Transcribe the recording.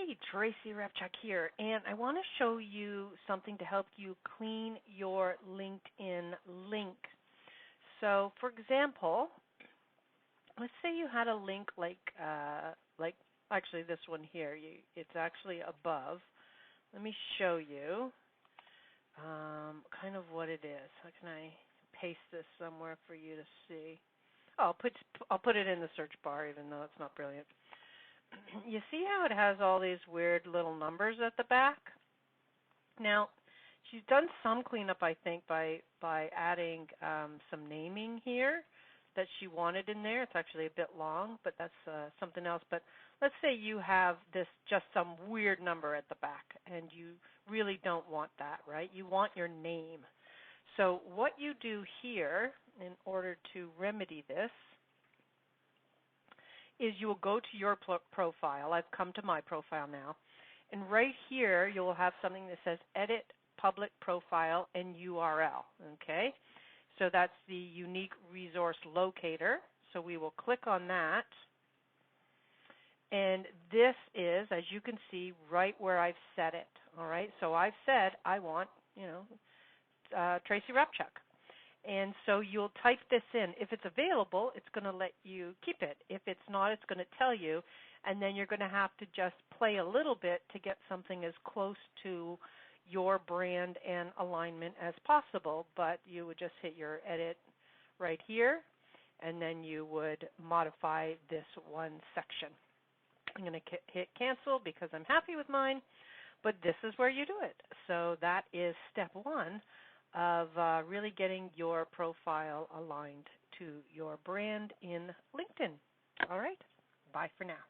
Hey, Tracy Repchuk here, and I want to show you something to help you clean your LinkedIn link. So, for example, let's say you had a link like actually this one here. It's actually above. Let me show you kind of what it is. How can I paste this somewhere for you to see? Oh, I'll put it in the search bar, even though it's not brilliant. You see how it has all these weird little numbers at the back? Now, she's done some cleanup, I think, by adding some naming here that she wanted in there. It's actually a bit long, but that's something else. But let's say you have this just some weird number at the back, and you really don't want that, right? You want your name. So what you do here in order to remedy this is you will go to your profile. I've come to my profile now. And right here, you will have something that says Edit Public Profile and URL. Okay? So that's the Unique Resource Locator. So we will click on that. And this is, as you can see, right where I've set it. All right? So I've said I want, Tracy Repchuk. And so you'll type this in. If it's available, it's going to let you keep it. If it's not, it's going to tell you. And then you're going to have to just play a little bit to get something as close to your brand and alignment as possible. But you would just hit your edit right here, and then you would modify this one section. I'm going to hit cancel because I'm happy with mine, but this is where you do it. So that is step one of really getting your profile aligned to your brand in LinkedIn. All right, bye for now.